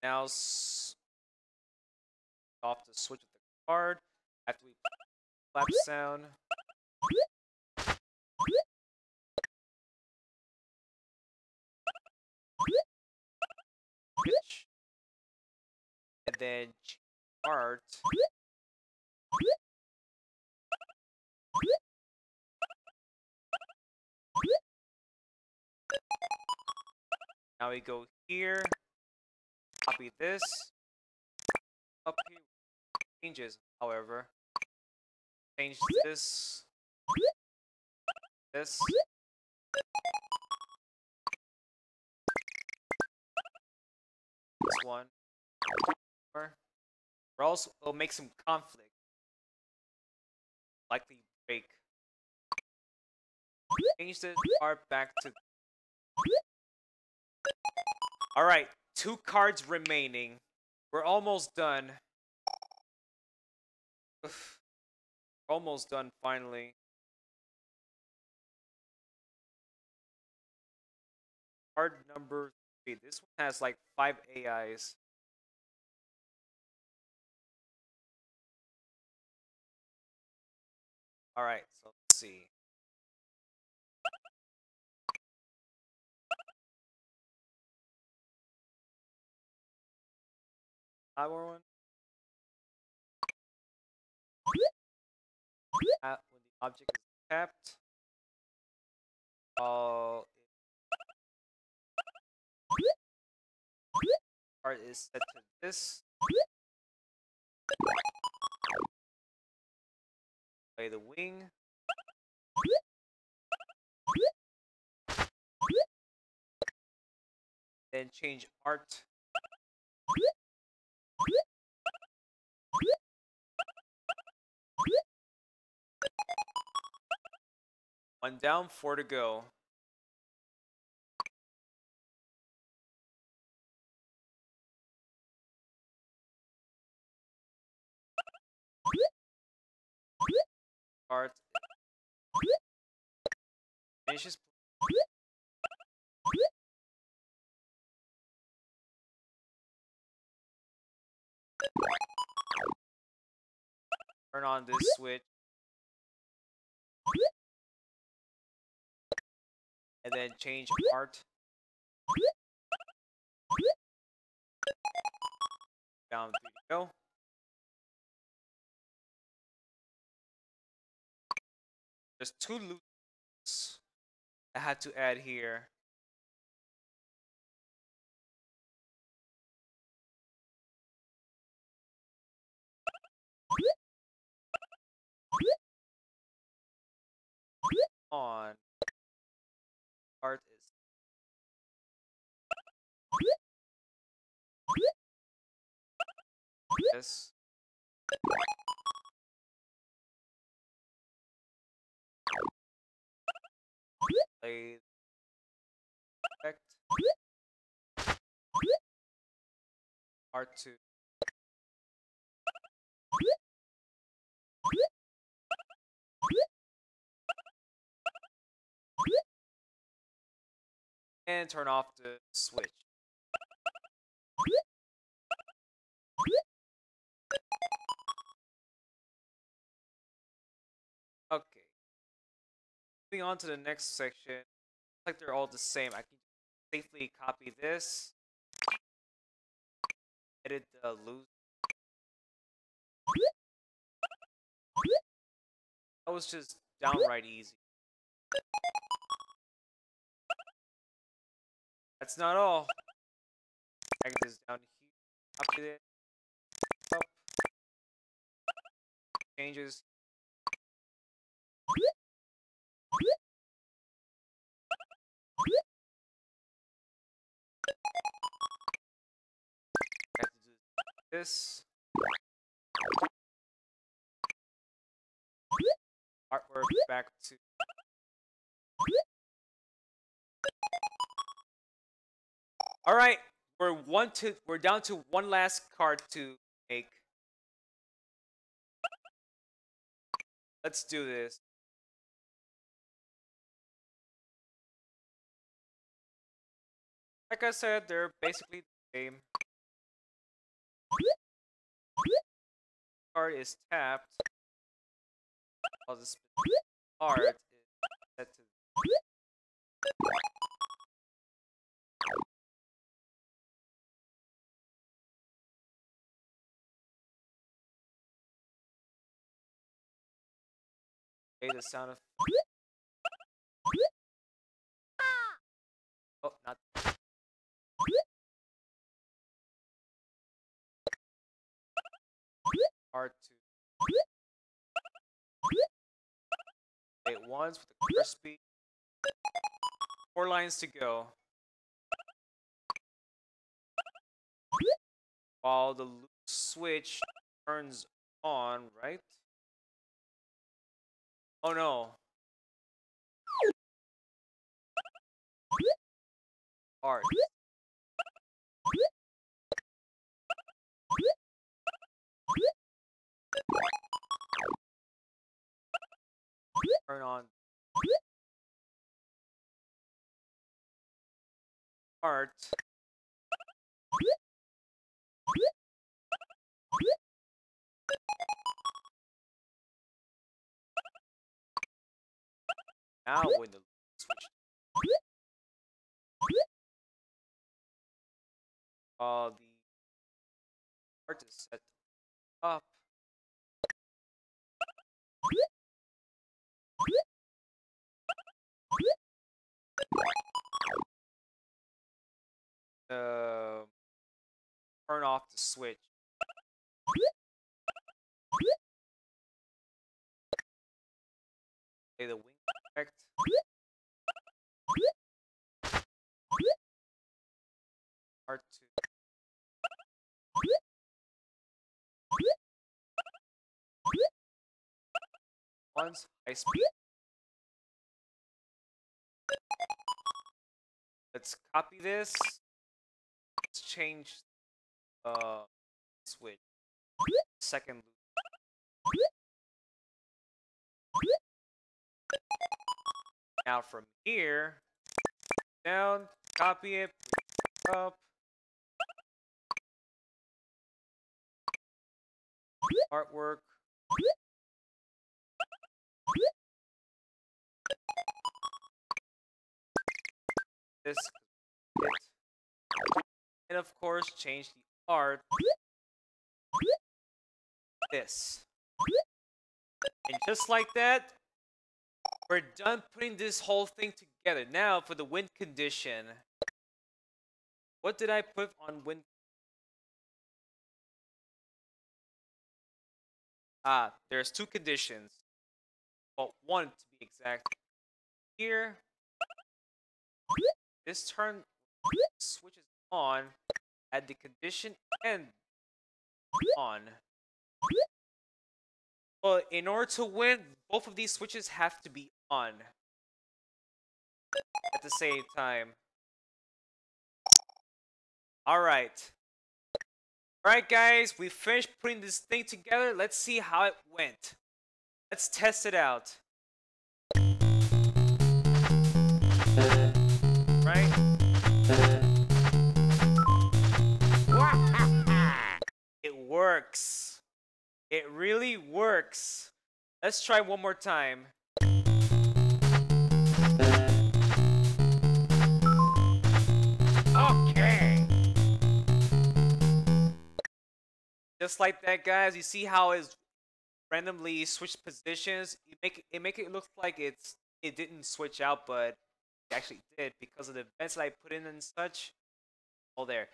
Speaker 1: Now off the switch with the card. After we clap sound. Switch. And then art. Now we go here. Copy this. Up here. Changes, however. Change this. This. This one. Or else it'll make some conflict. Likely break. Change the art back to. Alright, 2 cards remaining. We're almost done. Almost done finally. Card number 3. This one has like 5 AIs. Alright, so let's see. Our one. When the object is tapped, card is set to this. Play the wing. Then change art. One down, 4 to go. Art finishes. Turn on this switch. And then change art. Down 3 to go. There's 2 loops I had to add here. On art is this. Play effect. Art 2. And turn off the switch. Okay. Moving on to the next section. Looks like they're all the same. I can safely copy this. Edit the loose. That was just downright easy. That's not all. Drag this down here. Copy it. Up. Changes. Have to do this. Artwork back to. All right, we're down to one last card to make. Let's do this. Like I said, they're basically the same. Card is tapped. While this art is set to. The sound of. Oh, not. Hard to. Wait, once with the crispy. 4 lines to go. While the switch turns on, right? Oh no. Art. Turn on. Art. Now when the switch. The art is set up. Turn off the switch. Okay, the wing effect. R2. Once high speed. Let's copy this. Let's change switch. Second loop. Now from here, down, copy it, up. Artwork. This. And of course, change the art. This. And just like that, we're done putting this whole thing together. Now for the win condition. What did I put on win? There's 2 conditions. Well, 1 to be exact. Here, this turn switches on at the condition end on. Well, in order to win, both of these switches have to be on at the same time. Alright. Alright guys, we finished putting this thing together. Let's see how it went. Let's test it out. Right? It works. It really works. Let's try one more time. Just like that, guys. You see how it's randomly switched positions. You make it look like it didn't switch out, but it actually did because of the events that I put in and such. All there.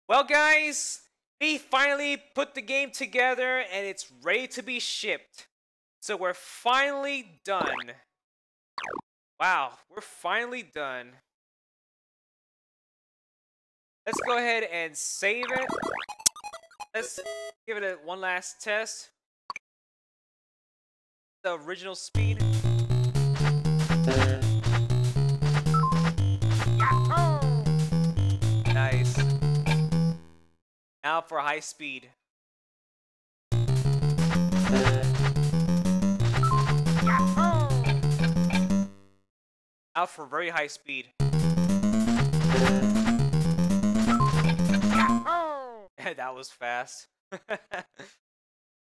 Speaker 1: Well, guys, we finally put the game together and it's ready to be shipped. So we're finally done. Wow, we're finally done. Let's go ahead and save it. Let's give it a one last test. The original speed. Nice. Now for high speed. Now for very high speed. That was fast.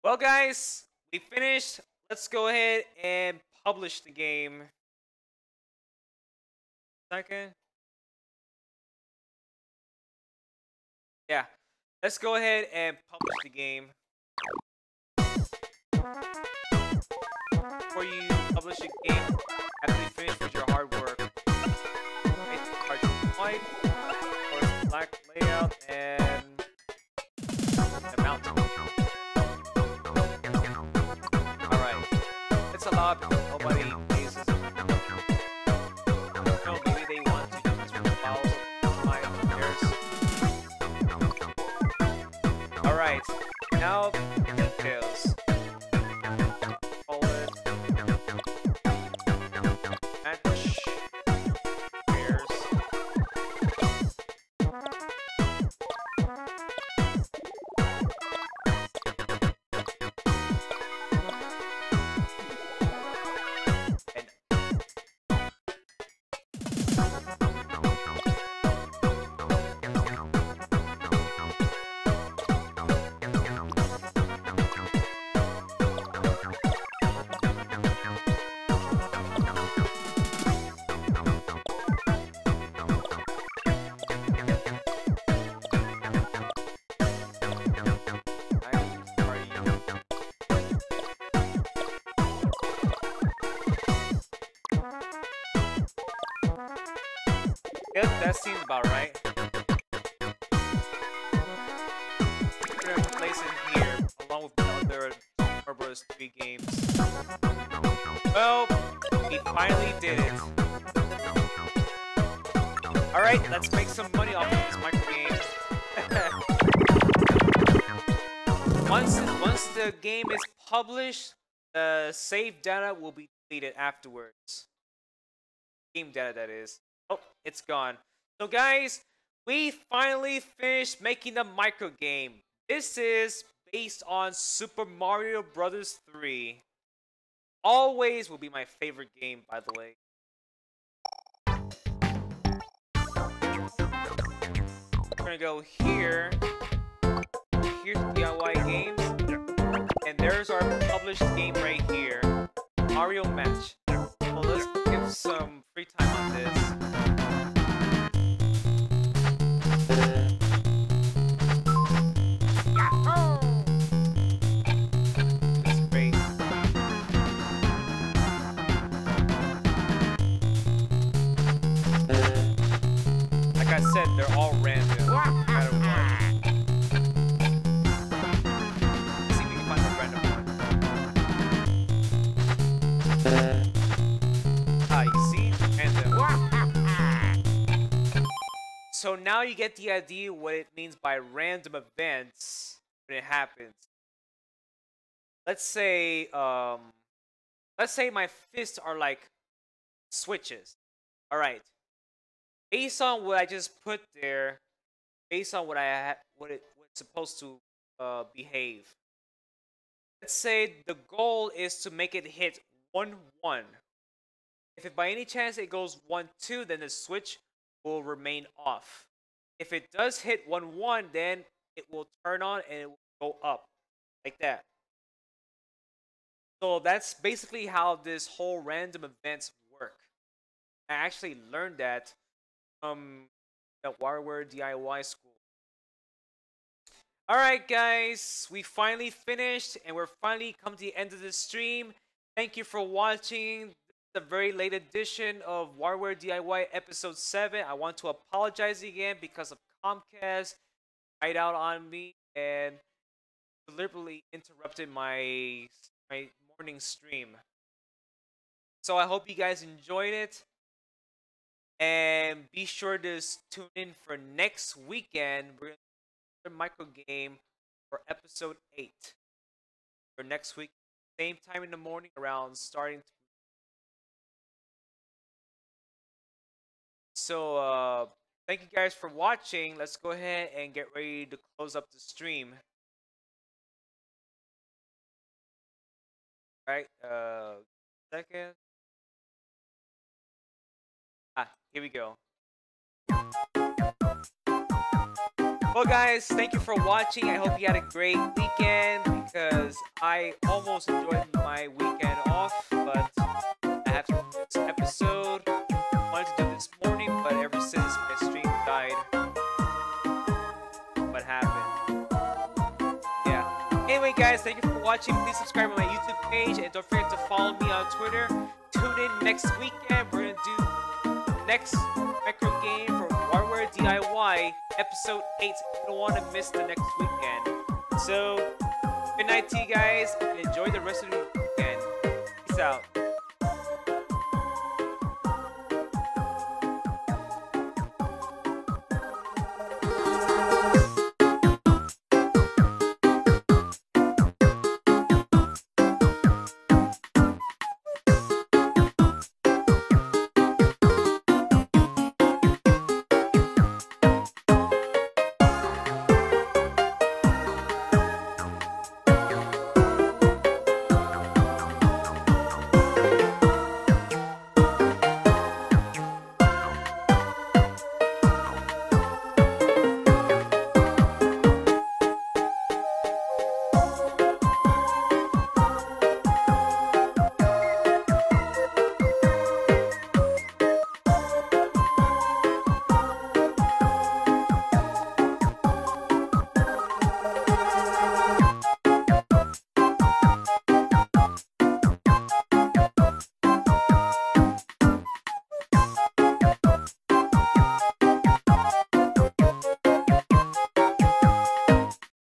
Speaker 1: Well, guys, we finished. Let's go ahead and publish the game. Second. Yeah. Let's go ahead and publish the game. Before you publish a game, after you finish with your hard work, make the cartridge white, or black layout, and the mountain. Alright. It's a lot because nobody plays this. No, maybe they want to use the files of my theirs. Alright. Now, details. Yep, that seems about right. We're gonna place it here, along with the other Super Bros. 3 games. Well, we finally did it. Alright, let's make some money off of this microgame. Once the game is published, the save data will be deleted afterwards. Game data, that is. Oh, it's gone. So guys, we finally finished making the micro game. This is based on Super Mario Bros. 3. Always will be my favorite game, by the way. We're gonna go here. Here's DIY games. And there's our published game right here. Mario Match. Well, let's give some free time on this. Like I said, they're all random, no matter what. Let's see if we can find a random one. Ah, you see? Random. So now you get the idea what it means by random events when it happens. Let's say my fists are like switches. All right. Based on what I just put there, based on what what's supposed to behave. Let's say the goal is to make it hit 1-1. If by any chance it goes 1-2, then the switch will remain off. If it does hit 1-1, then it will turn on and it will go up like that. So that's basically how this whole random events work. I actually learned that from the Warioware DIY school. Alright guys, we finally finished and we're finally come to the end of the stream. Thank you for watching the very late edition of Warioware DIY episode 7. I want to apologize again because of Comcast right out on me and deliberately interrupted my morning stream. So I hope you guys enjoyed it. And be sure to tune in for next weekend. We're going to do a micro game for episode 8 for next week. Same time in the morning around starting. So thank you guys for watching. Let's go ahead and get ready to close up the stream. All right, second. Here we go. Well, guys, thank you for watching. I hope you had a great weekend because I almost enjoyed my weekend off, but I have to do this episode. I wanted to do this morning, but ever since my stream died, what happened? Yeah. Anyway, guys, thank you for watching. Please subscribe on my YouTube page and don't forget to follow me on Twitter. Tune in next weekend. We're gonna do next micro game for Warioware DIY episode 8. You don't want to miss the next weekend. So, good night to you guys and enjoy the rest of the weekend. Peace out.